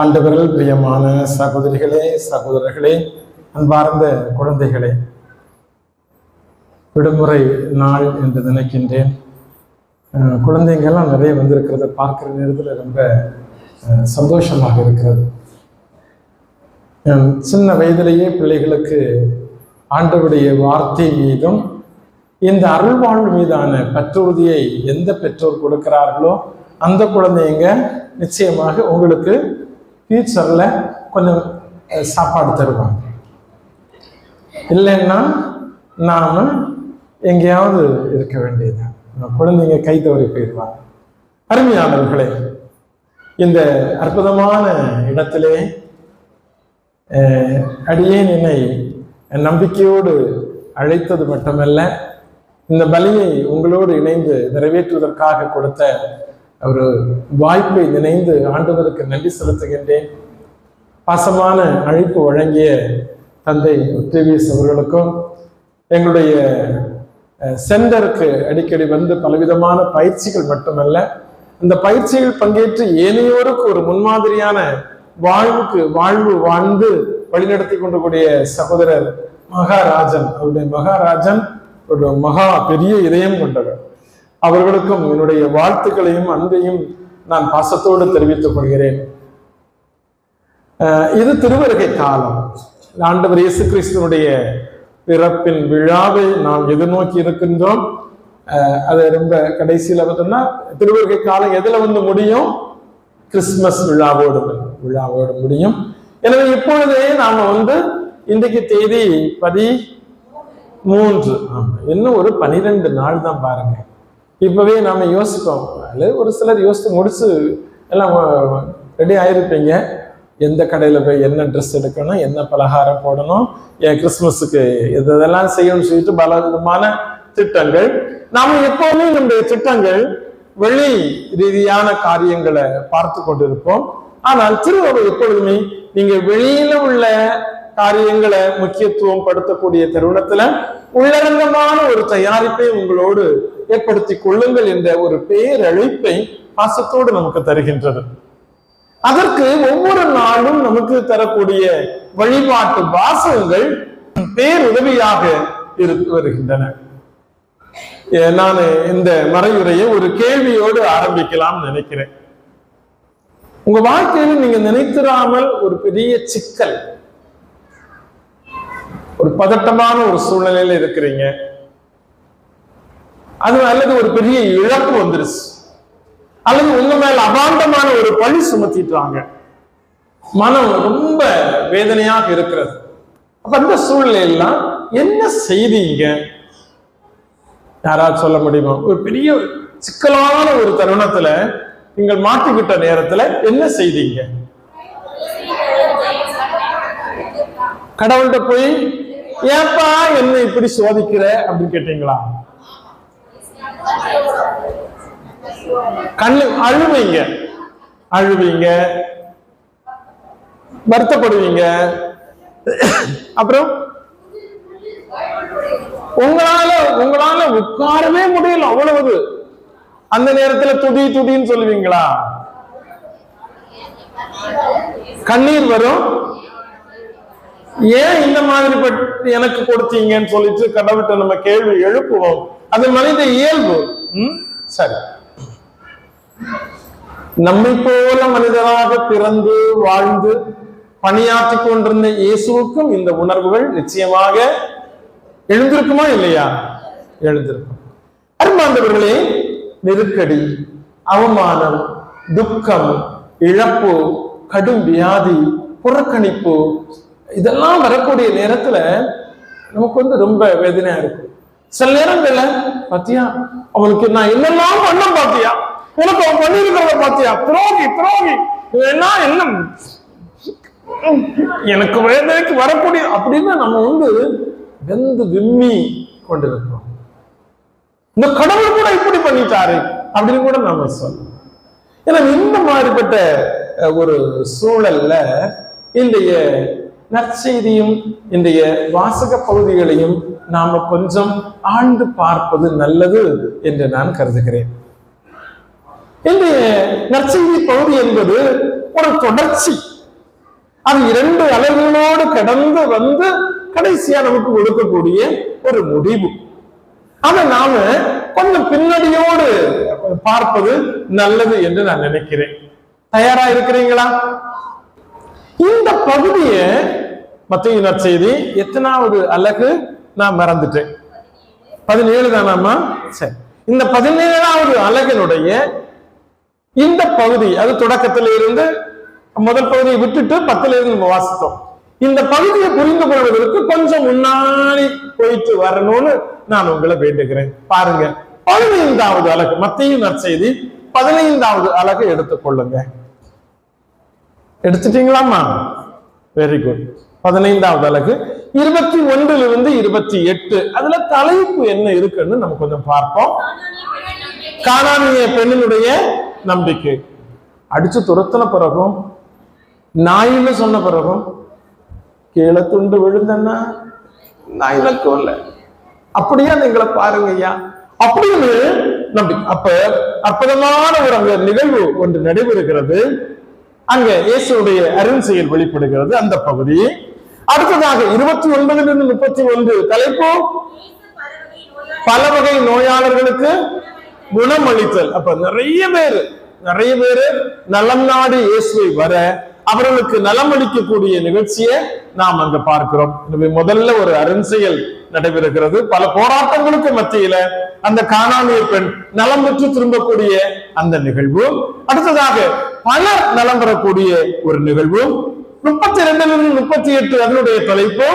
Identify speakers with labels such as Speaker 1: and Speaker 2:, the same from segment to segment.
Speaker 1: ஆண்டவர்கள் பிரியமான சகோதரிகளே, சகோதரர்களே, அன்பார்ந்த குழந்தைகளே, விடுமுறை நாள் என்று நினைக்கின்றேன். குழந்தைங்கள்லாம் நிறைய வந்திருக்கிறத பார்க்குற நேரத்தில் ரொம்ப சந்தோஷமாக இருக்கிறது. சின்ன வயதிலேயே பிள்ளைகளுக்கு ஆண்டவருடைய வார்த்தை மீதும் இந்த அருள்வாழ்வு மீதான பற்றுறுதியை எந்த பெற்றோர் கொடுக்கிறார்களோ அந்த குழந்தைங்க நிச்சயமாக உங்களுக்கு ஃபியூச்சரில் கொஞ்சம் சாப்பாடு தருவாங்க. இல்லைன்னா நாம் எங்கேயாவது இருக்க வேண்டியது, குழந்தைங்க கை தவறி போயிடுவாங்க. அருமையானவர்களே, இந்த அற்புதமான இடத்திலே அடியேன் என்னை நம்பிக்கையோடு அழைத்தது மட்டுமல்ல, இந்த பலியை உங்களோடு இணைந்து நிறைவேற்றுவதற்காக கொடுத்த ஒரு வாய்ப்பை நினைந்து ஆண்டவருக்கு நன்றி செலுத்துகின்றேன். பாசமான அழைப்பு வழங்கிய தந்தை ஒக்டேவியஸ் அவர்களுக்கும், எங்களுடைய சென்டருக்கு அடிக்கடி வந்து பலவிதமான பயிற்சிகள் மட்டுமல்ல, இந்த பயிற்சிகள் பங்கேற்று ஏனையோருக்கு ஒரு முன்மாதிரியான வாழ்வு வாழ்ந்து வழிநடத்தி கொண்டக்கூடிய சகோதரர் மகாராஜன், அவருடைய மகாராஜன் ஒரு மகா பெரிய இதயம் கொண்டவர். அவர்களுக்கும் என்னுடைய வாழ்த்துக்களையும் அன்பையும் நான் பாசத்தோடு தெரிவித்துக் கொள்கிறேன். இது திருவருகை காலம். ஆண்டவர் இயேசு கிறிஸ்துவனுடைய பிறப்பின் விழாவை நாம் எதிர்நோக்கி இருக்கின்றோம். அது ரொம்ப கடைசியில் பார்த்தோம்னா திருவருகை காலம் எதுல வந்து முடியும்? கிறிஸ்துமஸ் விழாவோடு முடியும். எனவே இப்பொழுதே நாம இன்றைக்கு தேதி 13. இன்னும் ஒரு 12 நாள் தான் பாருங்க. இப்பவே நாம யோசிப்போம். ஒரு சிலர் யோசித்து முடிச்சு எல்லாம் ரெடி ஆயிருப்பீங்க. எந்த கடையில போய் என்ன ட்ரெஸ் எடுக்கணும், என்ன பலகாரம் போடணும், கிறிஸ்துமஸுக்கு இதெல்லாம் செய்யணும்னு சொல்லிட்டு பல விதமான திட்டங்கள். நாம எப்பவுமே நம்முடைய திட்டங்கள் வெளி ரீதியான காரியங்களை பார்த்து கொண்டிருப்போம். ஆனால் திருவருகை எப்பொழுதுமே நீங்க வெளியில உள்ள காரியங்களை முக்கியத்துவம் படுத்தக்கூடிய தருணத்துல உள்ளரங்கமான ஒரு தயாரிப்பை உங்களோடு ஏற்படுத்தி கொள்ளுங்கள் என்ற ஒரு பேரழைப்பை பாசத்தோடு நமக்கு தருகின்றது. அதற்கு ஒவ்வொரு நாளும் நமக்கு தரக்கூடிய வழிபாட்டு வாசகங்கள் பேருதவியாக வருகின்றன. நான் இந்த மறையுரையை ஒரு கேள்வியோடு ஆரம்பிக்கலாம் நினைக்கிறேன். உங்க வாழ்க்கையில் நீங்க நினைத்திராமல் ஒரு பெரிய சிக்கல், ஒரு பதட்டமான ஒரு சூழ்நிலையில இருக்கிறீங்க, அது அல்லது ஒரு பெரிய இழப்பு வந்துருச்சு, அல்லது உங்க மேல அபாண்டமான ஒரு பழி சுமத்திட்டாங்க, மனம் ரொம்ப வேதனையாக இருக்கிறது. அப்ப அந்த சூழ்நிலையெல்லாம் என்ன செய்தீங்க? யாராவது சொல்ல முடியுமா? ஒரு பெரிய சிக்கலான ஒரு தருணத்துல நீங்கள் மாட்டிக்கிட்ட நேரத்துல என்ன செய்தீங்க? கடவுள்கிட்ட போய் ஏப்பா என்ன இப்படி சோதிக்கிற அப்படின்னு கேட்டீங்களா? அழுவீங்க, வருத்தப்படுவீங்க. அப்புறம் உங்களால உட்காரவே முடியல, அவ்வளவு. அந்த நேரத்துல துடின்னு சொல்லுவீங்களா? கண்ணீர் வரும். ஏன் இந்த மாதிரி எனக்கு கொடுத்தீங்கன்னு சொல்லிட்டு கடவுள்கிட்ட நம்ம கேள்வி எழுப்புவோம். அது மனித இயல்பு. சரி, நம்மை போல மனிதராக பிறந்து வாழ்ந்து பணியாற்றி கொண்டிருந்த இயேசுவுக்கும் இந்த உணர்வுகள் நிச்சயமாக எழுந்திருக்குமா இல்லையா? எழுந்திருக்கும். அருமாந்தவர்களே, நெருக்கடி, அவமானம், துக்கம், இழப்பு, கடும் வியாதி, புறக்கணிப்பு, இதெல்லாம் வரக்கூடிய நேரத்துல நமக்கு ரொம்ப வேதனையா இருக்கும். சில நேரங்கள்ல பாத்தியா, அவனுக்கு நான் என்னெல்லாம் பண்ண பாத்தியா, உனக்கு அவன் பண்ணிருக்கிறத பாத்தியா, துரோகி என்ன எனக்கு வேதனைக்கு வரக்கூடிய அப்படின்னு நம்ம வெந்து விம்மி கொண்டிருக்கிறோம். இந்த கடவுள் கூட இப்படி பண்ணிட்டாரு அப்படின்னு கூட நாம சொல்லணும். ஏன்னா இந்த மாதிரிப்பட்ட ஒரு சூழல்ல இன்றைய நற்செய்தியும் இன்றைய வாசக பகுதிகளையும் நாம கொஞ்சம் ஆழ்ந்து பார்ப்பது நல்லது என்று நான் கருதுகிறேன். இன்றைய நற்செய்தி பகுதி என்பது ஒரு தொடர்ச்சி. அது 2 அலகுகளோடு கடந்து வந்து கடைசியா நமக்கு கொடுக்கக்கூடிய ஒரு முடிவு. அதை நாம கொஞ்சம் பின்னணியோடு பார்ப்பது நல்லது என்று நான் நினைக்கிறேன். தயாரா இருக்கிறீங்களா? இந்த பகுதியை மத்தேயு நற்செய்தி எத்தனாவது அலகு நான் மறந்துட்டேன். 17 தானாமா? சரி, இந்த 17வது அலகினுடைய இந்த பகுதி, அது தொடக்கத்தில் இருந்து முதல் பகுதியை விட்டுட்டு 10ல இருந்து நம்ம வாசித்தோம். இந்த பகுதியை புரிந்து கொள்வதற்கு கொஞ்சம் முன்னாடி போயிட்டு வரணும்னு நான் உங்களை வேண்டுகிறேன். பாருங்க, 15வது அலகு, மத்தேயு நற்செய்தி 15வது அலகு எடுத்துக்கொள்ளுங்க. எடுத்துட்டீங்களாமா? Very good. 15வது அலகு 21 28. அதுல தலைப்பு என்ன இருக்குன்னு நம்ம கொஞ்சம் பார்ப்போம். கானானிய பெண்ணினுடைய நம்பிக்கை. அடிச்சு துரத்தின பிறகும், நாயின்னு சொன்ன பிறகும், கீழே துண்டு விழுந்தன்னா நான் இலக்கம் இல்ல, அப்படியே நீங்களை பாருங்க ஐயா அப்படின்னு நம்பிக்கை. அப்ப அற்புதமான ஒரு அங்க நிகழ்வு ஒன்று நடைபெறுகிறது. அங்க இயேசுடைய அருள் செயல் வெளிப்படுகிறது அந்த பகுதி. அடுத்ததாக 29 31 தலைப்பு பல வகை நோயாளர்களுக்கு குணமளித்தல். அப்ப நிறைய பேரு நலம் நாடி இயேசுவை வர அவர்களுக்கு நலம் அளிக்கக்கூடிய நிகழ்ச்சியை நாம் அங்க பார்க்கிறோம். எனவே முதல்ல ஒரு அருஞ்செயல் நடைபெறுகிறது. பல போராட்டங்களுக்கு மத்தியில அந்த கானானிய பெண் நலம் பெற்று திரும்பக்கூடிய அந்த நிகழ்வு. அடுத்ததாக பலர் நலம் பெறக்கூடிய ஒரு நிகழ்வு. 32 38 அதனுடைய தலைப்பு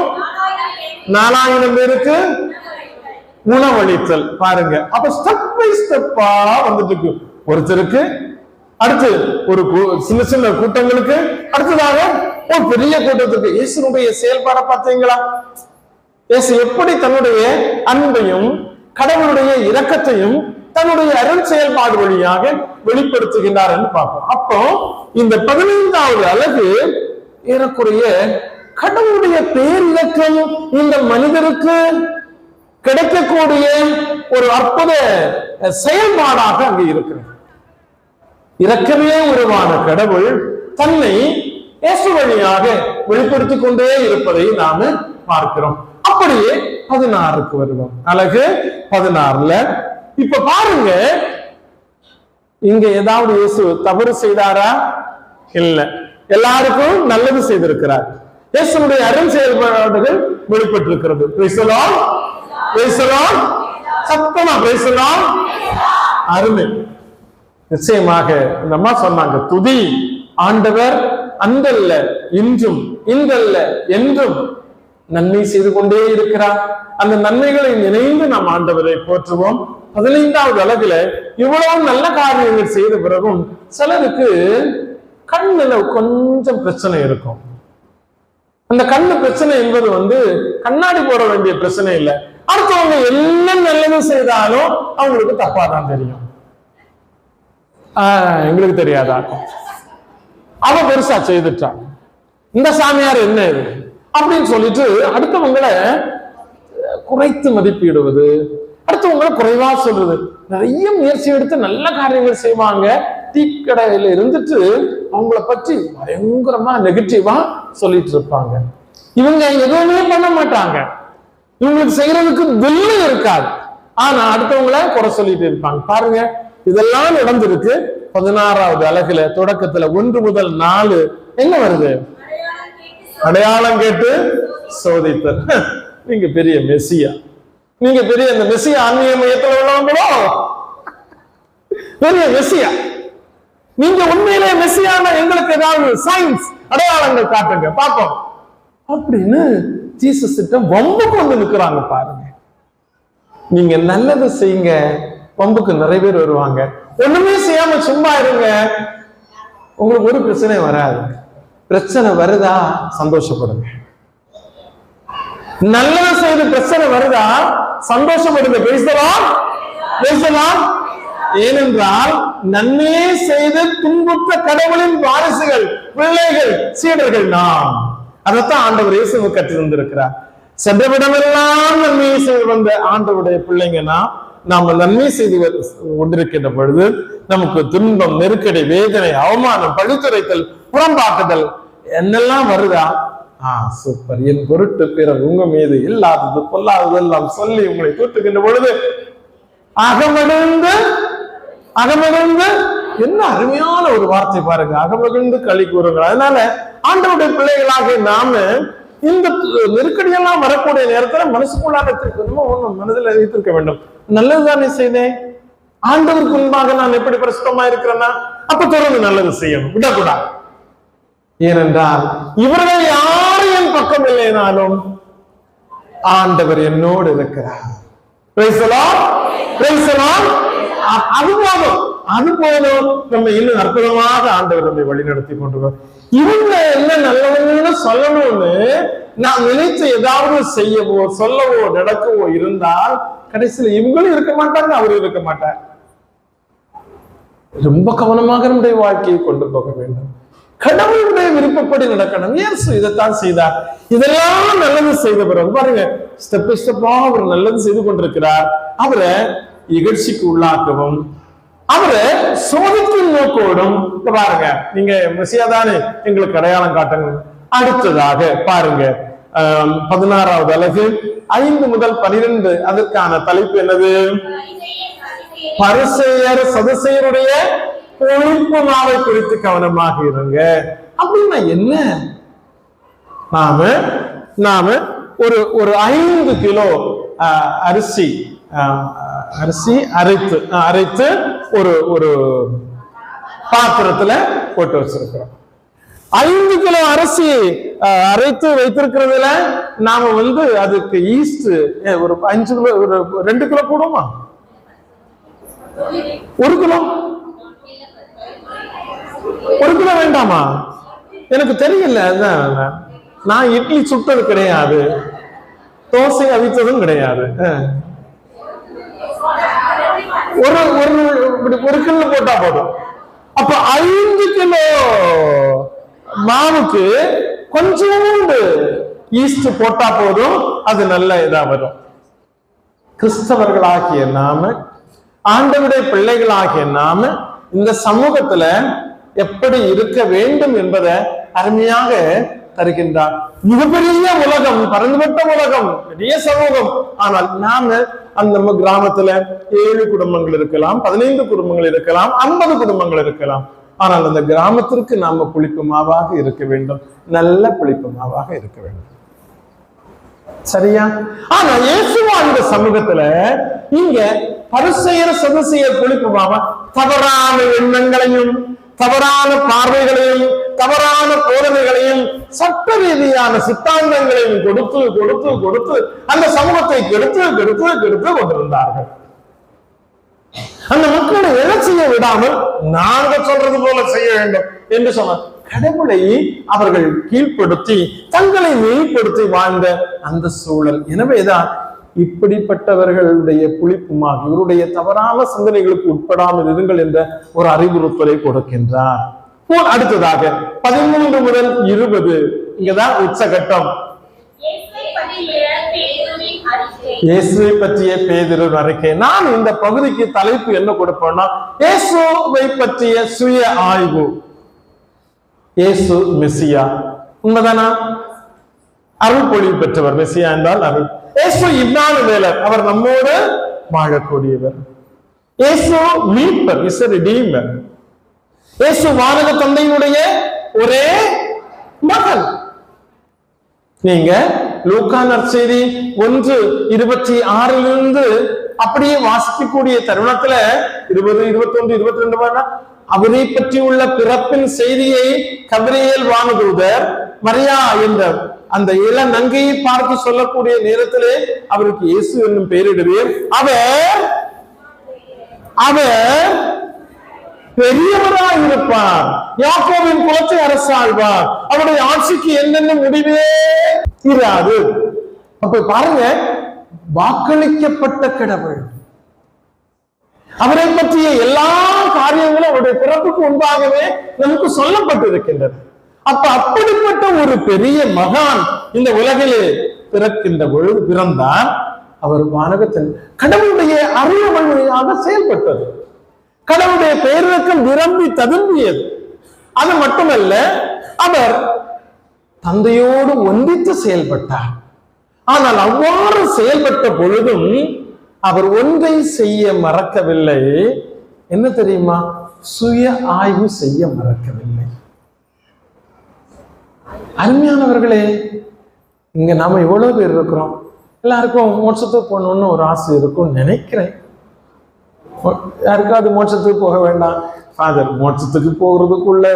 Speaker 1: 4000 பேருக்கு உணவளித்தல். பாருங்க, அப்ப ஸ்டெப் பை ஸ்டெப்பா வந்துட்டு இருக்கு. ஒருத்தருக்கு, அடுத்து ஒரு சின்ன சின்ன கூட்டங்களுக்கு, அடுத்ததாக ஒரு பெரிய கூட்டத்துக்கு. இயேசுனுடைய செயல்பாட பார்த்தீங்களா? இயேசு எப்படி தன்னுடைய அன்பையும் கடவுளுடைய இரக்கத்தையும் தன்னுடைய அருள் செயல்பாடு வழியாக வெளிப்படுத்துகின்றார் என்று பார்ப்போம். அப்போ இந்த 15வது அலகு ஏறக்குறைய கடவுளுடைய பேரிலக்கம் இந்த மனிதருக்கு கிடைக்கக்கூடிய ஒரு அற்புத செயல்பாடாக அங்கு இருக்கிறது. இரக்கமே உருவான கடவுள் தன்னை இயேசு வழியாக வெளிப்படுத்திக் கொண்டே இருப்பதை நாம பார்க்கிறோம். அப்படியே 16க்கு வருவோம். அழகு 16ல இப்ப பாருங்க, இங்க ஏதாவது இயேசு தவறு செய்தாரா? இல்ல, எல்லாருக்கும் நல்லது செய்திருக்கிறார். இயேசுடைய அருள் செயல்பாடுகள் வெளிப்பட்டிருக்கிறது. சத்தமா பேசலாம். அருமை. நிச்சயமாக இந்த அம்மா சொன்னாங்க, துதி ஆண்டவர் அன்றல்ல இன்றும், இன்றல்ல என்றும் நன்மை செய்து கொண்டே இருக்கிறார். அந்த நன்மைகளை நினைந்து நாம் ஆண்டவரை போற்றுவோம். 15வது அலகுல இவ்வளவு நல்ல காரியங்கள் செய்த பிறகும் சிலருக்கு கண்ணுல கொஞ்சம் பிரச்சனை இருக்கும். அந்த கண்ணு பிரச்சனை என்பது கண்ணாடி போட வேண்டிய பிரச்சனை இல்லை. அடுத்தவங்க என்ன நல்லது செய்தாலும் அவங்களுக்கு தப்பா தான் தெரியும். எங்களுக்கு தெரியாதா, அவ பெருசா செய்துட்டான், இந்த சாமியார் என்ன இது அப்படின்னு சொல்லிட்டு அடுத்தவங்களை குறைத்து மதிப்பிடுவது, அடுத்தவங்களை குறைவா சொல்றது. நிறைய முயற்சி எடுத்து நல்ல காரியங்கள் செய்வாங்க, டீக்கடையில இருந்துட்டு அவங்கள பற்றி பயங்கரமா நெகட்டிவா சொல்லிட்டு இருப்பாங்க. இவங்க எதுவுமே பண்ண மாட்டாங்க, இவங்களுக்கு செய்யறதுக்கு வெள்ளு இருக்காது, ஆனா அடுத்தவங்கள குறை சொல்லிட்டு இருப்பாங்க. பாருங்க, இதெல்லாம் நடந்திருக்கு. 16வது அலகுல தொடக்கத்துல 1 முதல் 4 என்ன வருது? அடையாளம் கேட்டு சோதித்தல். நீங்க பெரிய மெசியா, நீங்க பெரிய அந்த மெசியா ஆன்மீக மையத்தில் உள்ளவங்களோ, பெரிய மெசியா. நீங்க உண்மையிலே மெசியான, எங்களுக்கு ஏதாவது சயின்ஸ் அடையாளங்கள் காட்டுங்க பார்ப்போம் அப்படின்னு ஜீசஸ் கிட்ட வம்புக்கு வந்து நிற்கிறாங்க. பாருங்க, நீங்க நல்லது செய்யுங்க, வம்புக்கு நிறைய பேர் வருவாங்க. ஒண்ணுமே செய்யாம சும்மா இருங்க, உங்களுக்கு ஒரு பிரச்சனை வராது. பிரச்சனை வருதா சந்தோஷப்படுங்க. நல்லது செய்து பிரச்சனை வருதா சந்தோஷப்படுங்க. பேசலாம். ஏனென்றால் நன்மையே செய்து துன்புற்ற கடவுளின் வாரிசுகள், பிள்ளைகள், சீடர்கள் நாம். அதைத்தான் ஆண்டவர் இயேசு கற்றிருந்திருக்கிறார். சென்றவிடமெல்லாம் நன்மையை செய்து வந்த ஆண்டவருடைய பிள்ளைங்கன்னா நாம நன்மை செய்து கொண்டிருக்கின்ற பொழுது நமக்கு துன்பம், நெருக்கடி, வேதனை, அவமானம், பழித்துரைத்தல், புறம்பாக்குதல் என்னெல்லாம் வருதா? சூப்பர். என் பொருட்டு பிறர் உங்க மீது இல்லாதது பொல்லாதது எல்லாம் சொல்லி உங்களை தூற்றுகின்ற பொழுது அகமகிழ்ந்து என்ன அருமையான ஒரு வார்த்தை பாருங்க, அகமகிழ்ந்து களி கூறுங்கள். அதனால ஆண்டவருடைய பிள்ளைகளாக நாம இந்த நெருக்கடியெல்லாம் வரக்கூடிய நேரத்துல மனசுக்குள்ளான மனதில் வைத்திருக்க வேண்டும். நல்லதுதானே செய்தேன், ஆண்டவருக்கு முன்பாக நான் எப்படி பிரசுத்தமா இருக்கிறேன்னா அப்ப தொடர்ந்து நல்லது செய்யணும், விடக்கூடாது. ஏனென்றால் இவர்கள் யாரும் என் பக்கம் இல்லைனாலும் ஆண்டவர் என்னோடு இருக்கிறார். அது போதும். நம்ம இன்னும் அற்புதமாக ஆண்டவர் நம்மை வழி நடத்தி கொண்டிருக்கோம். இவங்க என்ன நல்லவங்கன்னு சொல்லணும்னு நான் நினைச்ச ஏதாவது செய்யவோ சொல்லவோ நடக்கவோ இருந்தால் கடைசியில் இவங்களும் இருக்க மாட்டாங்க, அவரும் இருக்க மாட்டார். ரொம்ப கவனமாக நம்முடைய வாழ்க்கையை கொண்டு போக வேண்டும். கடவுளுடைய விருப்பப்படி நடக்கணும். இயேசு இதைத்தான் செய்தார். இதெல்லாம் நல்லது செய்த பிறகு பாருங்க, ஸ்டெப் பை ஸ்டெப்பா அவர் நல்லது செய்து கொண்டிருக்கிறார். அவரை இகழ்ச்சிக்கு உள்ளாக்கவும் அவரை சோதிக்கும் நோக்கோடும் பாருங்க. நீங்க மெசியாதானே எங்களுக்கு அடையாளம் காட்டுங்க. அடுத்ததாக பாருங்க 16வது அலகு 5 முதல் 12 அதற்கான தலைப்பு என்னது? பரிசேயர் சதுசேயருடைய புளிப்பு மாவை குறித்து கவனமாக இருங்க. அப்படின்னா என்ன? நாம ஒரு 5 கிலோ அரிசி அரைத்து ஒரு பாத்திரத்துல போட்டு வச்சிருக்கிறோம். 5 கிலோ அரிசி அரைத்து வைத்திருக்கிறதுல நாம அதுக்கு ஈஸ்ட் ஒரு 5 கிலோ, ஒரு 2 கிலோ போடுமா? 1 கிலோ வேண்டாமா? எனக்கு தெரியல. நான் இட்லி சுட்டது கிடையாது, தோசை அவித்ததும் கிடையாது. ஒரு கிலோ போட்டா போதும். அப்ப 5 கிலோ மாவுக்கு கொஞ்சோண்டு ஈஸ்ட் போட்டா போதும், அது நல்ல இதா வரும். கிறிஸ்தவர்களாகிய நாம, ஆண்டவருடைய பிள்ளைகளாகிய நாம இந்த சமூகத்துல எப்படி இருக்க வேண்டும் என்பதை அருமையாக தருகின்றார். மிகப்பெரிய உலகம், பரந்துபட்ட உலகம், பெரிய சமூகம். ஆனால் நாம நம்ம கிராமத்துல 7 குடும்பங்கள் இருக்கலாம், 15 குடும்பங்கள் இருக்கலாம், 50 குடும்பங்கள் இருக்கலாம். ஆனால் அந்த கிராமத்திற்கு நாம புளிப்பு மாவாக இருக்க வேண்டும், நல்ல புளிப்பு மாவாக இருக்க வேண்டும். சரியா? ஆனா இயேசுவா இந்த சமூகத்துல இங்க பரிசேயர் சதுசேயர் புளிப்பு மாவா தவறான எண்ணங்களையும், தவறான பார்வைகளையும், தவறான போதனைகளையும், சட்ட ரீதியான சித்தாந்தங்களையும் கொடுத்து கொடுத்து கொடுத்து அந்த சமூகத்தை கெடுத்து கொண்டிருந்தார்கள். அந்த மக்களை எழச் செய்ய விடாமல் நாங்க சொல்றது போல செய்ய வேண்டும் என்று சொன்னார். கடவுளை அவர்கள் கீழ்ப்படுத்தி தங்களை மேம்படுத்தி வாழ்ந்த அந்த சூழல். எனவேதான் இப்படிப்பட்டவர்களுடைய புளிப்புமாக இவருடைய தவறான சிந்தனைகளுக்கு உட்படாமல் இருங்கள் என்ற ஒரு அறிவுறுத்தலை கொடுக்கின்றார். அடுத்ததாக 13 முதல் 20 இங்கதான் உச்சகட்டம். இயேசுவை பற்றிய பேதுருவின் அறிக்கை. நான் இந்த பகுதிக்கு தலைப்பு என்ன கொடுப்பேன்னா, இயேசுவை பற்றிய சுய ஆய்வு. இயேசு மெசியா, உண்மைதானா? அருள் பொழிவு பெற்றவர். மெசியா என்றால் அருள். இயேசு இம்மானுவேலர், அவர் நம்மோடு வாழக்கூடியவர். இயேசு மீட்பர், இஸ் எ ரிடீமர். இயேசு வானக தந்தையினுடைய ஒரே மகன். நீங்க லூக்கா நற்செய்தி 1:26 அப்படியே வாசிக்கக்கூடிய தருணத்துல 20, 21, 22 அவரை பற்றி உள்ள பிறப்பின் செய்தியை கபிரியேல் வானதூதர் மரியா என்ற அந்த இள நங்கையை பார்த்து சொல்லக்கூடிய நேரத்திலே அவருக்கு இயேசு என்னும் பெயரிடுவேன். அவர் பெரியவராய் இருப்பார், யாக்கோபின் குலத்தை அரசாழ்வார், அவருடைய ஆட்சிக்கு என்னென்ன முடிவே இராது. அப்ப பாருங்க, வாக்களிக்கப்பட்ட கடவுள், அவரை பற்றிய எல்லா காரியங்களும் அவருடைய பிறப்புக்கு முன்பாகவே நமக்கு சொல்லப்பட்டிருக்கின்றது. அப்ப அப்படிப்பட்ட ஒரு பெரிய மகான் இந்த உலகிலே பிறக்கின்ற பொழுது பிறந்தார். அவர் வானகத்தில் கடவுளுடைய அருள் வழியாக செயல்பட்டது. கடவுளுடைய பேரிரக்கம் விரும்பி ததும்பியது. அது மட்டுமல்ல, அவர் தந்தையோடு ஒன்றித்து செயல்பட்டார். ஆனால் அவ்வாறு செயல்பட்ட பொழுதும் அவர் ஒன்றை செய்ய மறக்கவில்லை. என்ன தெரியுமா? சுய ஆய்வு செய்ய மறக்கவில்லை. அருமையானவர்களே, இங்க நாம எவ்வளவு பேர் இருக்கிறோம்? எல்லாருக்கும் மோட்சத்துக்கு போகணும்னு ஒரு ஆசை இருக்கும்னு நினைக்கிறேன். யாருக்காவது மோட்சத்துக்கு போக வேண்டாம் ஃபாதர், மோட்சத்துக்கு போகிறதுக்குள்ள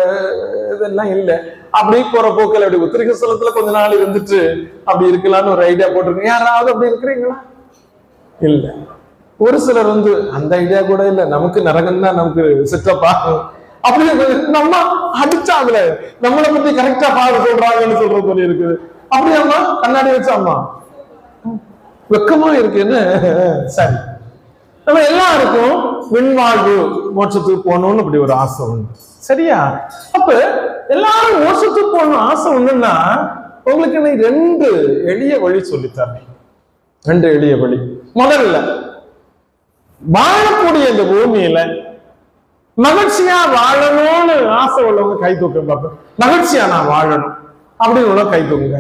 Speaker 1: இதெல்லாம் இல்லை, அப்படி போற போக்கில் அப்படி உத்திரிக ஸ்தலத்துல கொஞ்ச நாள் இருந்துட்டு அப்படி இருக்கலாம்னு ஒரு ஐடியா போட்டிருக்கேன். யாராவது அப்படி இருக்கிறீங்களா? இல்ல. ஒரு சிலர் அந்த ஐடியா கூட இல்லை, நமக்கு நரகம் தான் நமக்கு செட்டப் ஆகும் அப்படி நம்ம அடிச்சாங்கல, நம்மளை பத்தி கரெக்டா பாரு சொல்றாங்கன்னு சொல்றது சொல்லி இருக்குது. அப்படியாம்மா கண்ணாடி வச்சாம்மா வெக்கமா இருக்குன்னு. சரி, நம்ம எல்லாருக்கும் விண்வாழ்வு மோட்சத்துக்கு போகணும்னு அப்படி ஒரு ஆசை உண்டு, சரியா? அப்ப எல்லாரும் மோட்சத்துக்கு போகணும் ஆசை உண்டுன்னா உங்களுக்கு நீ 2 எளிய வழி சொல்லித்தரேன். 2 எளிய வழி. முதல்ல, வாழக்கூடிய இந்த பூமியில மகிழ்ச்சியா வாழணும்னு ஆசை உள்ளவங்க கை தூக்க பார்ப்பேன். மகிழ்ச்சியா நான் வாழணும் அப்படின்னு உள்ள கை தூக்குங்க.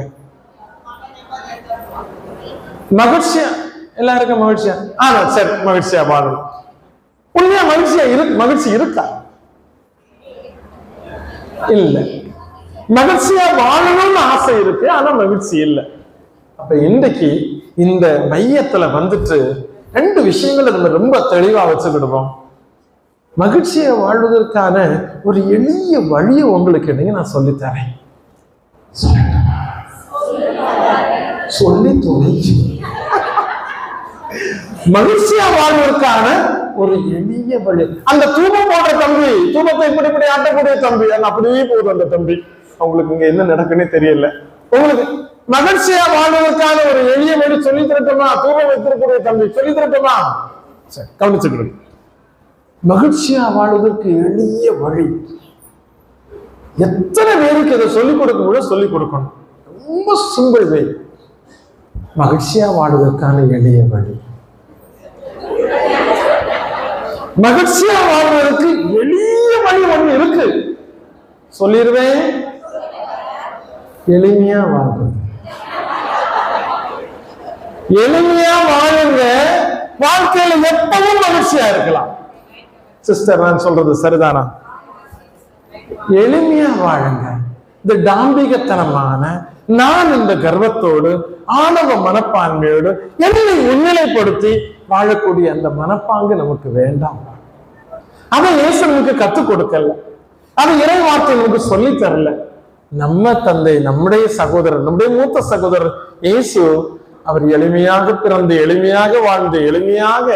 Speaker 1: மகிழ்ச்சியா, எல்லாருக்கும் மகிழ்ச்சியா? சரி, மகிழ்ச்சியா வாழணும். உண்மையா மகிழ்ச்சி இருக்கா? இல்ல. மகிழ்ச்சியா வாழணும்னு ஆசை இருக்கு, ஆனா மகிழ்ச்சி இல்லை. அப்ப இன்றைக்கு இந்த மையத்துல 2 விஷயங்களை நம்ம ரொம்ப தெளிவா வச்சுக்கிடுவோம். மகிழ்ச்சியை வாழ்வதற்கான ஒரு எளிய வழியை உங்களுக்கு நான் சொல்லித்தரேன். சொல்லி துணை மகிழ்ச்சியா வாழ்வதற்கான ஒரு எளிய வழி. அந்த தூபம் போடுற தம்பி, தூபத்தை இப்படி ஆட்டக்கூடிய தம்பி, அப்படியே போகுது அந்த தம்பி. அவங்களுக்கு இங்க என்ன நடக்குன்னே தெரியல. உங்களுக்கு மகிழ்ச்சியா வாழ்வதற்கான ஒரு எளிய வழி சொல்லி தரட்டுமா? தூபம் வைத்திருக்கக்கூடிய தம்பி சொல்லி தரட்டுமா? சரி, கவனிச்சுக்கிறேன். மகிழ்ச்சியா வாழ்வதற்கு எளிய வழி எத்தனை பேருக்கு இதை சொல்லிக் கொடுக்க சொல்லிக் கொடுக்கணும். ரொம்ப சிம்பிள் வே. மகிழ்ச்சியா வாழ்வதற்கான எளிய வழி, மகிழ்ச்சியா வாழ்வதற்கு எளிய வழி ஒண்ணு இருக்கு, சொல்லிடுவேன். எளிமையா வாழ்வது. எளிமையா வாழுங்க, வாழ்க்கையில எப்பவும் மகிழ்ச்சியா இருக்கலாம். சிஸ்டர், நான் சொல்றது சரிதானா? எளிமையா வாழுங்க. இந்த டாம்பிகத்தனமான நான் இந்த கர்வத்தோடு ஆணவ மனப்பான்மையோடு என்னை முன்னிலைப்படுத்தி வாழக்கூடிய அந்த மனப்பாங்கு நமக்கு வேண்டாம். அதை இயேசு நமக்கு கத்துக் கொடுக்கல, அதை இறைவார்த்தை நமக்கு சொல்லி தரல. நம்ம தந்தை, நம்முடைய சகோதரர், நம்முடைய மூத்த சகோதரர் இயேசு, அவர் எளிமையாக பிறந்து எளிமையாக வாழ்ந்து எளிமையாக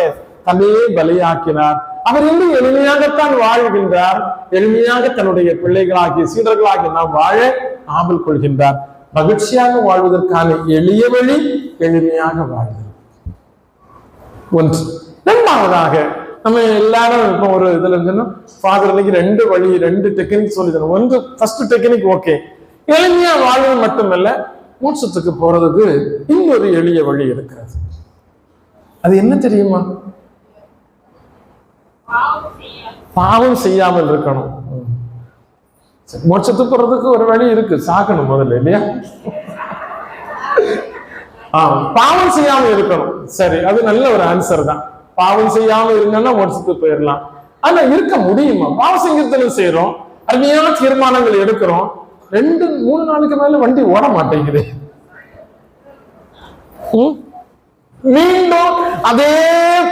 Speaker 1: தன்னையே பலியாக்கினார். அவர் இன்னும் எளிமையாகத்தான் வாழ்கின்றார். எளிமையாக தன்னுடைய பிள்ளைகளாகிய சீடர்களாகி நாம் வாழ ஆவல் கொள்கின்றார். மகிழ்ச்சியாக வாழ்வதற்கான எளிய வழி எளிமையாக வாழ்வது ஒன்று. 2வது, நம்ம எல்லாரும் இப்போ ஒரு இதுல இருந்தோம், ஃபாதர் இன்னைக்கு 2 வழி 2 டெக்னிக் சொல்லி தரணும். ஒன்று, ஃபர்ஸ்ட் டெக்னிக் ஓகே, எளிமையா வாழ்வது மட்டுமல்ல, மோட்சத்துக்கு போறதுக்கு இன்னொரு எளிய வழி இருக்கிறது. அது என்ன தெரியுமா? பாவம் செய்யாமல் இருக்கணும். மோட்சத்துக்கு போறதுக்கு ஒரு வழி இருக்கு, சாகணும் முதல்ல, இல்லையா? பாவம் செய்யாம இருக்கணும். சரி, அது நல்ல ஒரு ஆன்சர் தான். பாவம் செய்யாம இருங்கன்னா மோட்சத்துக்கு போயிடலாம். ஆனா இருக்க முடியுமா? பாவம் செஞ்சதுன்னு செய்யறோம், அருமையான தீர்மானங்கள் எடுக்கிறோம், 2-3 நாளுக்கு மேல வண்டி ஓட மாட்டேங்குது, மீண்டும் அதே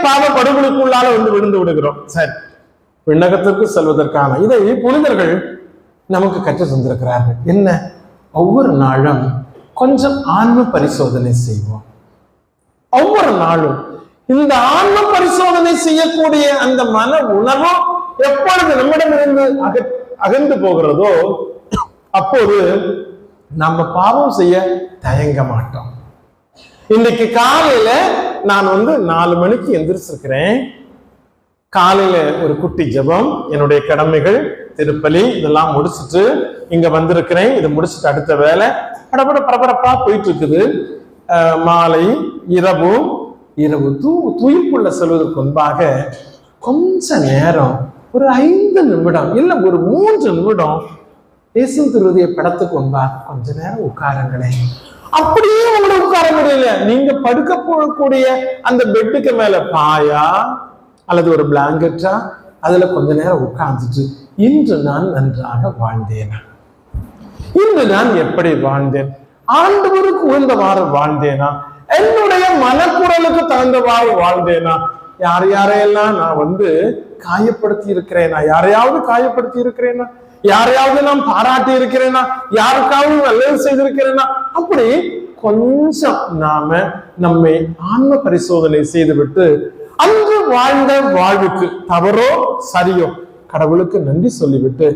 Speaker 1: பாவ படுகொலைக்குள்ளால விழுந்து விடுகிறோம். சரி, விண்ணகத்திற்கு செல்வதற்கான இதை புனிதர்கள் நமக்கு கற்று தந்திருக்கிறார்கள். என்ன? ஒவ்வொரு நாளும் கொஞ்சம் ஆன்ம பரிசோதனை செய்வோம். ஒவ்வொரு நாளும் இந்த ஆன்ம பரிசோதனை செய்யக்கூடிய அந்த மன உணர்வும் எப்பொழுது நம்மிடமிருந்து அகன்று போகிறதோ அப்போது நம்ம பாவம் செய்ய தயங்க மாட்டோம். இன்னைக்கு காலையில நான் 4 மணிக்கு எந்திரிச்சிருக்கிறேன். காலையில ஒரு குட்டி ஜெபம், என்னுடைய கடமைகள், திருப்பலி இதெல்லாம் முடிச்சுட்டு இங்க வந்திருக்கிறேன். இதை முடிச்சுட்டு அடுத்த வேலை பரபரப்பா போயிட்டு இருக்குது. மாலை இரவு துயிர்ப்புள்ள செல்வதற்கு முன்பாக கொஞ்ச நேரம் ஒரு 5 நிமிடம் இல்ல ஒரு 3 நிமிடம் இயேசு திருவதிய படத்துக்கு முன்பாக கொஞ்ச நேரம் உட்காருங்களேன். அப்படியே உங்களை உட்கார முடியல, நீங்க படுக்க போகக்கூடிய அந்த பெட்டுக்கு மேல பாயா அல்லது ஒரு பிளாங்கெட்டா அதுல கொஞ்ச நேரம் உட்கார்ந்துட்டு, இன்று நான் நன்றாக வாழ்ந்தேனா, இன்று நான் எப்படி வாழ்ந்தேன், ஆண்டவருக்கு உகந்தவாறு வாழ்ந்தேனா, என்னுடைய மனக்குரலுக்கு தகுந்தவாறு வாழ்ந்தேனா, யார் யாரையெல்லாம் நான் காயப்படுத்தி இருக்கிறேனா, யாரையாவது காயப்படுத்தி இருக்கிறேனா, யாரையாவது நாம் பாராட்டி இருக்கிறேனா, யாருக்காவது நல்லது செய்திருக்கிறேனா, அப்படி கொஞ்சம் நாம நம்மை ஆன்ம பரிசோதனை செய்துவிட்டு அன்று வாழ்ந்த வாழ்வுக்கு தவறோ சரியோ கடவுளுக்கு நன்றி சொல்லிவிட்டு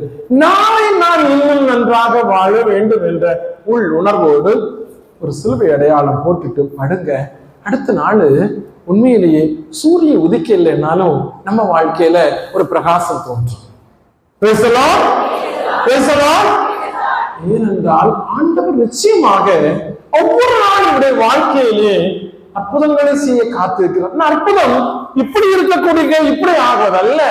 Speaker 1: நாளை நான் இன்னும் நன்றாக வாழ வேண்டும் என்ற உள் உணர்வோடு ஒரு சிலுவை அடையாளம் போட்டுட்டு படுங்க. அடுத்த நாள் உண்மையிலேயே சூரிய உதிக்க இல்லைன்னாலும் நம்ம வாழ்க்கையில ஒரு பிரகாசம் தோன்றும். ஏனென்றால் ஆண்டவர் நிச்சயமாக ஒவ்வொரு நாள் நம்முடைய வாழ்க்கையிலே அற்புதங்களை செய்ய காத்திருக்கிறார். அற்புதம் இப்படி இருக்கக்கூடிய இப்படி ஆகுவதல்ல,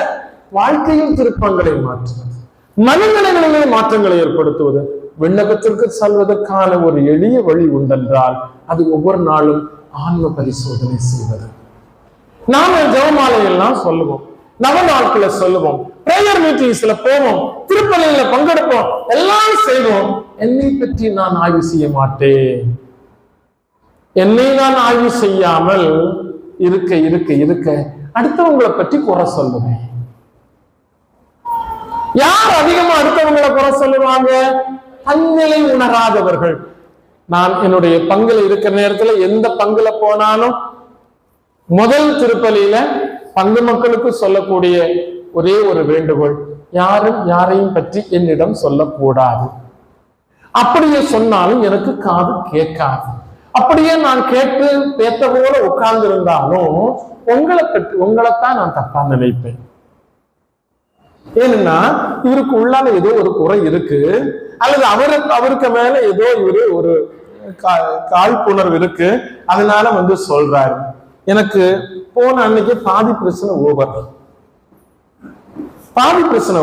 Speaker 1: வாழ்க்கையில் திருப்பங்களை மாற்றுவது, மனநிலைகளிலே மாற்றங்களை ஏற்படுத்துவது, விண்ணகத்திற்கு செல்வதற்கான ஒரு எளிய வழி உண்டென்றால் அது ஒவ்வொரு நாளும் ஆன்ம பரிசோதனை செய்வது. நாம ஜெபமாலையெல்லாம் சொல்லுவோம், நவ நாட்களை சொல்லுவோம், பிரேயர் மீட்டிங்ஸ்ல போவோம், திருப்பலியில பங்கெடுப்போம், எல்லாம் செய்வோம். என்னை பற்றி நான் ஆய்வு செய்ய மாட்டேன். என்னை நான் ஆய்வு செய்யாமல் இருக்க இருக்க இருக்க அடுத்தவங்களை பற்றி குறை சொல்லுவேன். யார் அதிகமா அடுத்தவங்களை குறை சொல்லுவாங்க? தன்னிலை உணராதவர்கள். நான் என்னுடைய பங்குல இருக்கிற நேரத்துல எந்த பங்குல போனாலும் முதல் திருப்பலியில பங்கு மக்களுக்கு சொல்லக்கூடிய ஒரே ஒரு வேண்டுகோள், யாரும் யாரையும் பற்றி என்னிடம் சொல்லக்கூடாது. அப்படியே சொன்னாலும் எனக்கு காது கேட்காது. அப்படியே நான் கேட்டு பேத்த போல உட்கார்ந்து இருந்தாலும் உங்களைத்தான் நான் தப்பா நினைப்பேன். ஏன்னா இவருக்கு உள்ளால ஏதோ ஒரு குறை இருக்கு, அல்லது அவருக்கு மேல ஏதோ ஒரு காழ்ப்புணர்வு இருக்கு, அதனால சொல்றாரு. எனக்கு போன அன்னைக்கு பாதி பிரச்சனை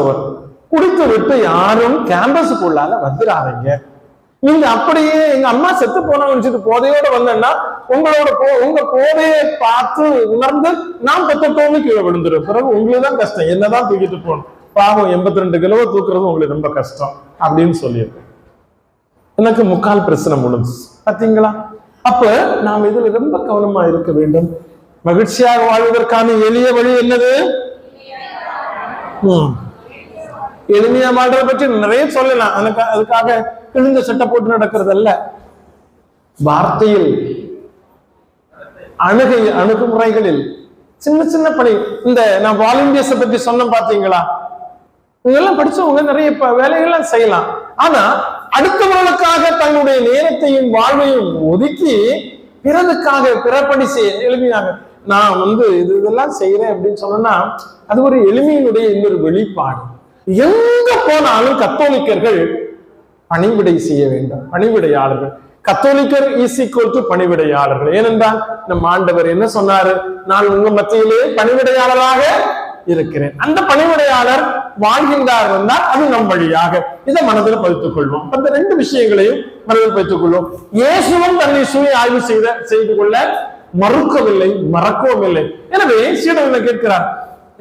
Speaker 1: ஓவர். குடித்து விட்டு யாரும் கேம்பஸுக்குள்ளால வந்துடாதீங்க. நீங்க அப்படியே எங்க அம்மா செத்து போன நினைச்சிட்டு போதையோட வந்தேன்னா உங்க போதையை பார்த்து உணர்ந்து நான் 10 கீழே விழுந்துடும். பிறகு உங்களுக்கு தான் கஷ்டம், என்னதான் தூக்கிட்டு போகணும், பாவம் 82 கிலோ தூக்குறது உங்களுக்கு ரொம்ப கஷ்டம் அப்படின்னு சொல்லியிருக்கேன். எனக்கு 3/4 பிரச்சனை முடிஞ்சு. பாத்தீங்களா? அப்ப நாம் இதுல ரொம்ப கவனமா இருக்க வேண்டும். மகிழ்ச்சியாக வாழ்வதற்கான எளிய வழி என்னது? எளிமையா வாழ்றதை பற்றி நிறைய சொல்லலாம். அதுக்காக கிழிஞ்ச சட்டை போட்டு நடக்கிறது அல்ல. வார்த்தையில் அணுகுமுறைகளில் சின்ன சின்ன பணி. இந்த நான் வாலண்டியர்ஸை பத்தி சொன்ன பாத்தீங்களா? இதெல்லாம் படிச்சவங்க நிறைய வேலைகள்லாம் செய்யலாம். ஆனா அடுத்தவர்களுக்காக தன்னுடைய நேரத்தையும் வாழ்வையும் ஒதுக்கி பிறதுக்காக பிறப்படி செய்ய எளிமையாக நான் இதெல்லாம் செய்யறேன் அப்படின்னு சொன்னா அது ஒரு எளிமையினுடைய இன்னொரு வெளிப்பாடு. எங்க போனாலும் கத்தோலிக்கர்கள் பணிவிடை செய்ய வேண்டும். பணிவிடையாளர்கள். கத்தோலிக்கர் இஸ் ஈக்குவல் டு பணிவிடையாளர்கள். ஏனென்றால் நம் ஆண்டவர் என்ன சொன்னாரு? நான் உங்க மத்தியிலே பணிவிடையாளராக இருக்கிறேன். அந்த பணிவிடையாளர் வாழ்கின்றார் என்றால் அது நம் வழியாக. இதை மனதில் பதித்துக் கொள்வோம். அந்த 2 விஷயங்களையும் மனதில் பதித்துக் கொள்வோம். இயேசுவும் தன்னை சுய ஆய்வு செய்து கொள்ள மறுக்கவில்லை, மறக்கவும் இல்லை. எனவே சீடர்களை கேட்கிறார்,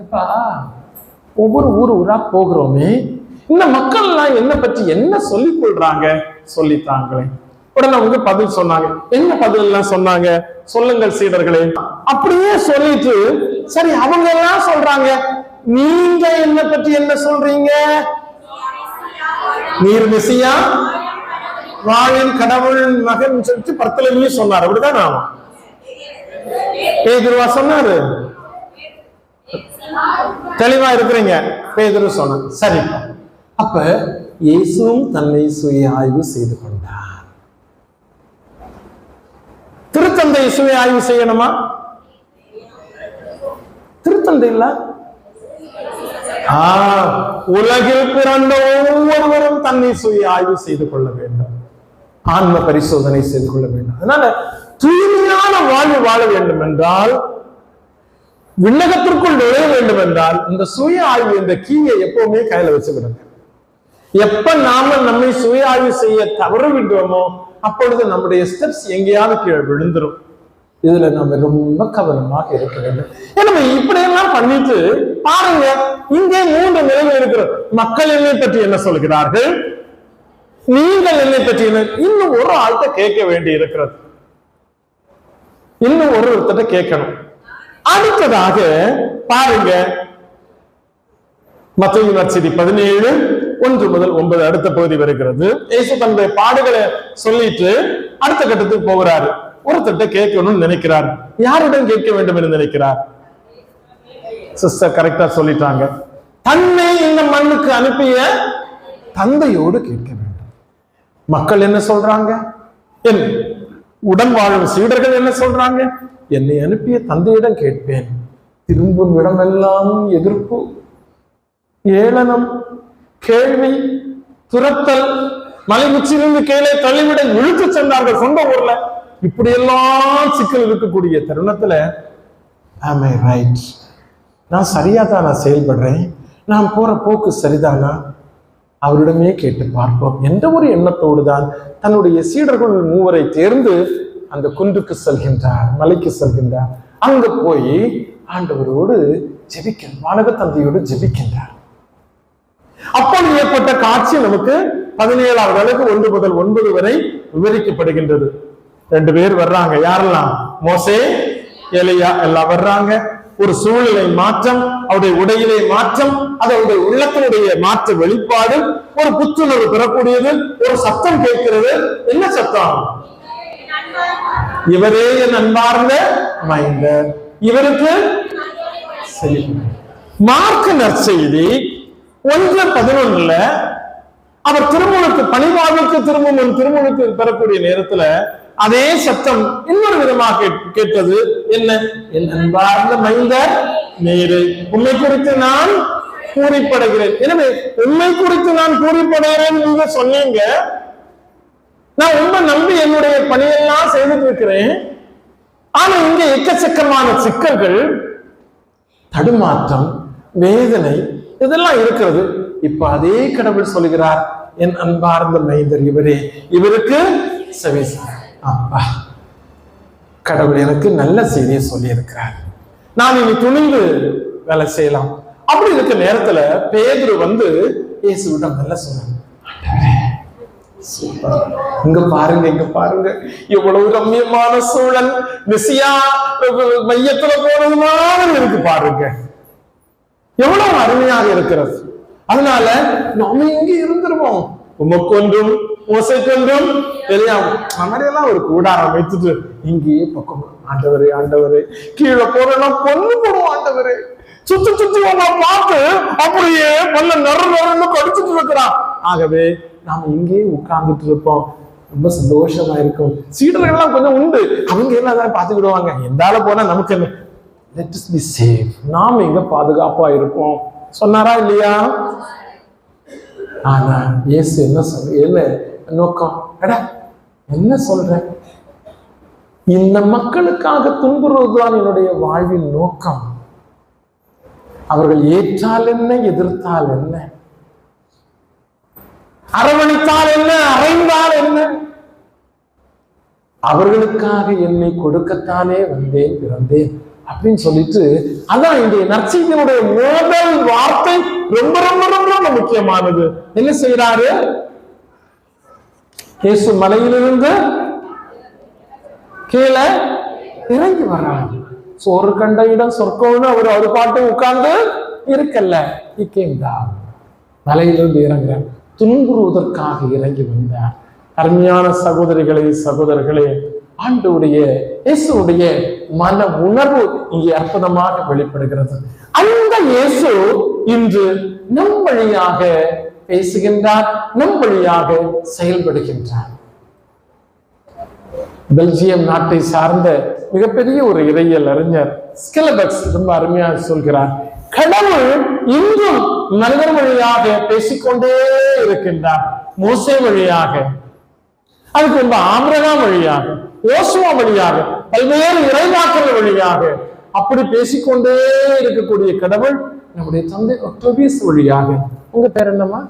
Speaker 1: எப்பா ஒவ்வொரு ஊரா போகிறோமே, இந்த மக்கள் எல்லாம் என்ன பற்றி என்ன சொல்லிக் கொள்றாங்க, சொல்லித்தாங்களே. உடனே பதில் சொன்னாங்க. என்ன பதில் எல்லாம் சொன்னாங்க? சொல்லுங்கள் சீடர்களே. அப்படியே சொல்லிட்டு சரி அவங்க எல்லாம் சொல்றாங்க, நீங்க என்ன பற்றி என்ன சொல்றீங்க? நீர் மெசியா, வாழின் கடவுள் மகன் சொல்லிட்டு பர்த்தலமியும் சொன்னார். அப்படிதான் நாம பேதுருவா சொன்னாரு. தெளிவா இருக்கிறீங்க. பேதுரு சொன்னார். சரி, அப்ப இயேசுவும் தன்னை சுய ஆய்வு செய்து கொண்டார். திருத்தந்தை சுய ஆய்வு செய்யணுமா? திருத்தந்தை இல்ல, உலகில் பிறந்த ஒவ்வொருவரும் தன்னை சுய ஆய்வு செய்து கொள்ள வேண்டும். ஆன்ம பரிசோதனை செய்து கொள்ள வேண்டும். அதனால தூய்மையான வாழ்வு வாழ வேண்டும் என்றால் விண்ணகத்திற்குள் நுழைய வேண்டும் என்றால் இந்த சுய ஆய்வு இந்த கீயை எப்பவுமே கையில வச்சுக்கிடுங்க. எப்ப நாம நம்மை சுய ஆய்வு செய்ய தவறுவிட்டோமோ அப்பொழுது நம்முடைய ஸ்டெப்ஸ் எங்கேயாவது கீழே விழுந்துரும். இதுல நம்ம ரொம்ப கவனமாக இருக்க வேண்டும். எனவே இப்படியெல்லாம் பண்ணிட்டு பாருங்க, இங்கே 3 நிலைகள் இருக்கிறது. மக்கள் என்னை பற்றி என்ன சொல்கிறார்கள், நீங்கள் என்னை பற்றி என்ன, இன்னும் ஒரு ஆள்கிட்ட கேட்க வேண்டி இருக்கிறது, இன்னும் ஒருத்தட்ட கேட்கணும். அடுத்ததாக பாருங்க, மத்தேயு நற்செய்தி 17:1-9 அடுத்த பகுதி வருகிறது. இயேசு தன்னுடைய பாடுகளை சொல்லிட்டு அடுத்த கட்டத்துக்கு போகிறாரு. ஒருத்தட்ட கேட்கணும்னு நினைக்கிறார். யாருடன் கேட்க வேண்டும் என்று நினைக்கிறார்? சிஸ்டர் கரெக்டா சொல்லிட்டாங்க. தன்னை இந்த மண்ணுக்கு அனுப்பிய தந்தையோடு கேட்க வேண்டும். மக்கள் என்ன சொல்றாங்க? என் உடன் வாழும் சீடர்கள் என்ன சொல்றாங்க? என்னை அனுப்பிய தந்தையிடம் கேட்பேன். திரும்பும் இடமெல்லாம் எதிர்ப்பு, ஏளனம், கேள்வி, துரத்தல், மலை உச்சியிலிருந்து கீழே தள்ளிவிட இழுத்து சென்றார்கள் சொந்த ஊர்ல. இப்படி எல்லாம் சிக்கல் இருக்கக்கூடிய தருணத்துல am I right? நான் சரியா தான் நான் செயல்படுறேன், நான் போற போக்கு சரிதானா, அவரிடமே கேட்டு பார்ப்போம் என்ற ஒரு எண்ணத்தோடு தான் தன்னுடைய சீடர்கள் 3 தேர்ந்து அந்த குன்றுக்கு செல்கின்றார், மலைக்கு செல்கின்றார். அங்க போய் ஆண்டவரோடு ஜெபிக்கின்றார், வானக தந்தையோடு ஜெபிக்கின்றார். அப்பொழுது ஏற்பட்ட காட்சி நமக்கு 17வது அழகு 1 முதல் 9 வரை விவரிக்கப்படுகின்றது. 2 பேர் வர்றாங்க. யாரெல்லாம்? மோசே, எலியா எல்லாம் வர்றாங்க. ஒரு சூழ்நிலை மாற்றம், அவருடைய உடையிலே மாற்றம், அதனுடைய உள்ளத்தினுடைய மாற்ற வெளிப்பாடு, ஒரு புத்துணர்வு பெறக்கூடியது. ஒரு சத்தம் கேட்கிறது. என்ன சத்தம்? இவரே என் அன்பார்ந்த மைந்தர், இவருக்கு மார்க்கு நற்செய்தி 1:11 அவர் திருமணத்து பணிவாழ்வுக்கு திரும்பும் திருமணத்து பெறக்கூடிய நேரத்துல அதே சத்தம் இன்னொரு விதமாக கேட்டது. என்ன? என் அன்பார்ந்த மைந்தர் நீரு, உண்மை குறித்து நான் பூரிப்படைகிறேன். எனவே உண்மை குறித்து நான் பூரிப்படைகிறேன் நீங்க சொன்னீங்க. நான் உண்மை நம்பி என்னுடைய பணியெல்லாம் செய்துட்டு இருக்கிறேன். ஆனா இங்க எக்கச்சக்கமான சிக்கல்கள், தடுமாற்றம், வேதனை இதெல்லாம் இருக்கிறது. இப்ப அதே கடவுள் சொல்கிறார், என் அன்பார்ந்த மைந்தர் இவரே, இவருக்கு செவி. அப்பா, கடவுள் எனக்கு நல்ல செய்தியை சொல்லி இருக்கிறார், நான் இனி துணிந்து வேலை செய்யலாம். அப்படி இருக்க நேரத்துல பேதுரு வந்து இயேசுவிடம் நல்ல சொன்னாங்க, இங்க பாருங்க, இங்க பாருங்க, எவ்வளவு ரம்மியமான சூழல், மெசியா மையத்துல போனது மாதிரி இருக்கு பாருங்க, எவ்வளவு அருமையாக இருக்கிறது. அதனால நாம இங்க இருந்துருவோம், உமக்கொன்றும் மோசைக்கொன்றும் எல்லாம் மாதிரியெல்லாம் ஒரு கூடாரம் வைத்துட்டு இங்கேயே பக்கம், ஆண்டவரே ஆண்டவரே, கீழே போறோம் பொண்ணு போடுவோம் ஆண்டவரே, சுத்தி சுத்தி உங்க பார்த்து அப்படியே பொண்ணு நறு கடிச்சிட்டு இருக்கிறான். ஆகவே நாம இங்கேயே உட்கார்ந்துட்டு இருப்போம், ரொம்ப சந்தோஷமா இருக்கும். சீடர்கள் எல்லாம் கொஞ்சம் உண்டு, அவங்க எல்லாம் பாத்துக்கிடுவாங்க, எந்தால போனா நமக்கு என்ன, let us be safe, நாம இங்க பாதுகாப்பா இருப்போம் சொன்னாரா இல்லையா? ஆனா இயேசு என்ன சொல்ற, என்ன நோக்கம்? என்ன சொல்ற? இந்த மக்களுக்காக துன்புறுவதுதான் என்னுடைய வாழ்வின் நோக்கம். அவர்கள் ஏற்றால் என்ன, எதிர்த்தால் என்ன, அரவணைத்தால் என்ன, அறைந்தால் என்ன, அவர்களுக்காக என்னை கொடுக்கத்தானே வந்தேன், பிறந்தேன் அப்படின்னு சொல்லிட்டு, அதான் இந்த நற்செய்தியினுடைய முதல் வார்த்தை ரொம்ப ரொம்ப ரொம்ப முக்கியமானது. என்ன செய்யறாரு? இயேசு மலையிலிருந்து கீழே இறங்கி வர்றாரு. சோறு கண்ட இடம் சொர்க்கம்னு அவர் பாட்டு உட்கார்ந்து இருக்கல்ல, மலையிலிருந்து இறங்குறார், துன்புறுவதற்காக இறங்கி வந்தார். அருமையான சகோதரிகளே சகோதரர்களே, ஆண்டவருடைய இயேசுடைய மன உணர்வு இங்கே அற்புதமாக வெளிப்படுகிறது. அந்த இயேசு இன்று நம் வழியாக பேசுகின்றார், நம் வழியாக செயல்படுகின்றார். பெல்ஜியம் நாட்டை சார்ந்த மிகப்பெரிய ஒரு இறையியல் அறிஞர் ஸ்கிலபெக்ஸ் ரொம்ப அருமையாக சொல்கிறார், கடவுள் இன்றும் மனிதர் வழியாக பேசிக்கொண்டே இருக்கின்றார். மோசே வழியாக, அதுக்கு ஆபிரகாம் வழியாக, யோசுவா வழியாக, பல்வேறு இறைவாக்குகள் வழியாக அப்படி பேசிக்கொண்டே இருக்கக்கூடிய கடவுள் நம்முடைய தந்தை ஒக்டோபியஸ் வழியாக. உங்க பேர் என்னம்மா?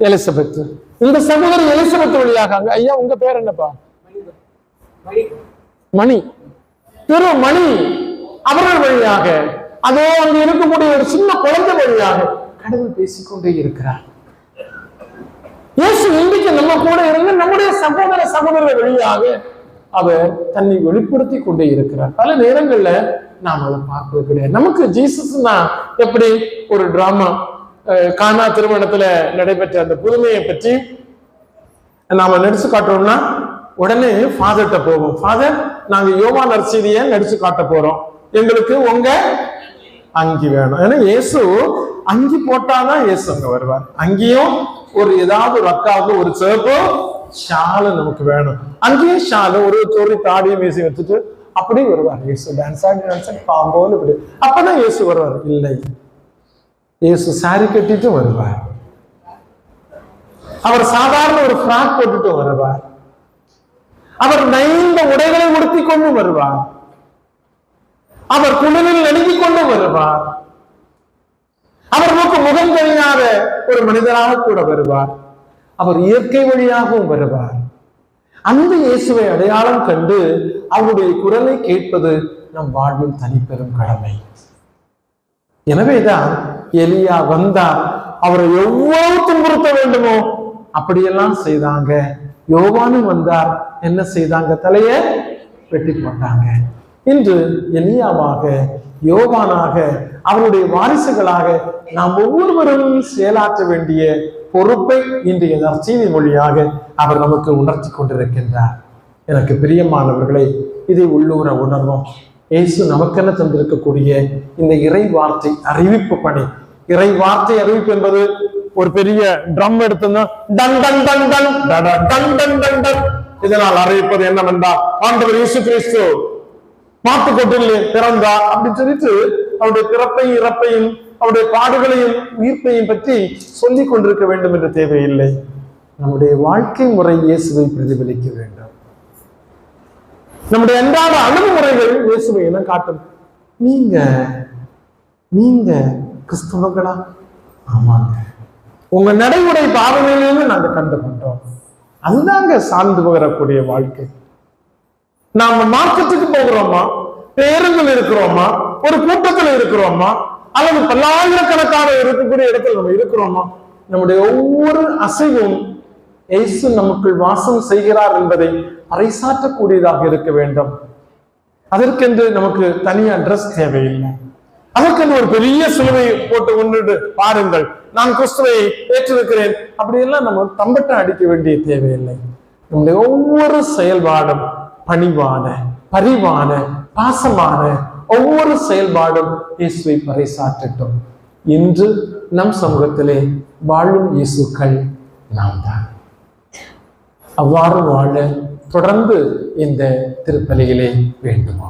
Speaker 1: எலிசபெத். இந்த சகோதரி எலிசபெத் வழியாக. ஐயா உங்க பேர் என்னப்பா? மணி. திரு மணி அவர்கள் வழியாக, அதோ அங்க இருக்கக்கூடிய ஒரு சின்ன குழந்தை வழியாக கடவுள் பேசிக்கொண்டே இருக்கிறார். இயேசு இன்றைக்கு நம்ம கூட இருந்து நம்முடைய சகோதர சகோதரர் வழியாக அவர் தன்னை வெளிப்படுத்தி கொண்டே இருக்கிறார். பல நேரங்கள்ல நாம் அதை பார்ப்பது கிடையாது. நமக்கு ஜீசஸ்னா எப்படி ஒரு டிராமா, கானா திருமணத்துல நடைபெற்ற அந்த புதுமையை பற்றி நாம நடிச்சு காட்டுறோம்னா உடனே ஃபாதர்கிட்ட போவோம். ஃபாதர், நாங்க யோவான் நற்செய்தியை நடிச்சு காட்ட போறோம், எங்களுக்கு உங்க அங்கி வேணும். ஏன்னா இயேசு அங்கி போட்டாதான் இயேசு அங்க வருவார். அங்கேயும் ஒரு ஏதாவது ஒரு அக்காவுக்கு ஒரு சிறப்பு ஷாலு நமக்கு வேணும். அங்கேயும் ஷாலு ஒரு தாடியும் மீசி வச்சுட்டு அப்படி வருவார் இயேசு. டான்ஸ் ஆடி பாம்போல இப்படி அப்பதான் இயேசு வருவார். இல்லை, இயேசு சாரி கட்டிட்டு வருவார். அவர் சாதாரண ஒரு ஃப்ராக் போட்டுட்டு வருவார். அவர் நைந்த உடைகளை உடுத்தி கொண்டு வருவார். அவர் குளிரில் நடுங்கிக் கொண்டு வருவார். அவர் முகம் தெரியாத ஒரு மனிதராக கூட வருவார். அவர் இயற்கை வழியாகவும் வருவார். அந்த இயேசுவை அடையாளம் கண்டு அவருடைய குரலை கேட்பது நம் வாழ்வில் தனிப்பெரும் கடமை. எனவேதான் எலியா வந்தார். அவரை எவ்வளவு துன்புறுத்த வேண்டுமோ அப்படியெல்லாம் செய்தாங்க. யோவானும் வந்தார், என்ன செய்தாங்க? தலையை வெட்டி போட்டாங்க. இன்று எலியாவாக, யோவானாக, அவருடைய வாரிசுகளாக நாம் ஒவ்வொருவரும் செயலாற்ற வேண்டிய பொறுப்பை இன்றைய நற்செய்தி மொழியாக அவர் நமக்கு உணர்த்தி கொண்டிருக்கின்றார். எனக்கு பிரியமானவர்களை, இதை உள்ளூர உணர்வோம். இயேசு நமக்கென தந்திருக்கக்கூடிய இந்த இறை வார்த்தை அறிவிப்பு பணி. இறை வார்த்தை அறிவிப்பு என்பது ஒரு பெரிய ட்ரம் எடுத்தோம்னா done done done done done done done done. இதனால் அறிவிப்பது என்னவென்றால், ஆண்டவர் இயேசு கிறிஸ்து மாட்டுக்கொட்டிலே பிறந்தார் அப்படின்னு சொல்லிட்டு அவருடைய பிறப்பையும் இறப்பையும் அவருடைய பாடுகளையும் உயிர்ப்பையும் பற்றி சொல்லிக் கொண்டிருக்க வேண்டும் என்ற தேவையில்லை. நம்முடைய வாழ்க்கை முறை இயேசுவை பிரதிபலிக்க வேண்டும். நம்முடைய அன்றாட அணுகுமுறைகள் இயேசுவை என காட்டும். நீங்க கிறிஸ்தவர்களா? ஆமாங்க. உங்க நடைமுறை பாவனையிலிருந்து நாங்க கண்டுகொண்டோம். அதுதாங்க சார்ந்து பகரக்கூடிய வாழ்க்கை. நாம மார்க்கெட்டுக்கு போகிறோமா, பேருந்தில் இருக்கிறோமா, ஒரு கூட்டத்தில் இருக்கிறோமா, அல்லது பல்லாயிரக்கணக்கான இருக்கக்கூடிய இடத்துல நம்ம இருக்கிறோமா, நம்முடைய ஒவ்வொரு அசைவும் இயேசு நமக்குள் வாசம் செய்கிறார் என்பதை பறைசாற்றக்கூடியதாக இருக்க வேண்டும். அதற்கென்று நமக்கு தனி அட்ரஸ் தேவையில்லை. அதற்கென்று ஒரு பெரிய சிலுவை போட்டு கொண்டு பாருங்கள், நான் கிறிஸ்துவை ஏற்றிருக்கிறேன் அப்படியெல்லாம் நம்ம தம்பட்டம் அடிக்க வேண்டிய தேவையில்லை. நம்முடைய ஒவ்வொரு செயல்பாடும் பணிவான, பரிவான, பாசமான ஒவ்வொரு செயல்பாடும் இயேசுவை பறைசாற்றட்டும். இன்று நம் சமூகத்திலே வாழும் இயேசுக்கள் நாம் தான். அவ்வாறு வாழ தொடர்ந்து இந்த திருப்பலியிலே வேண்டுமா?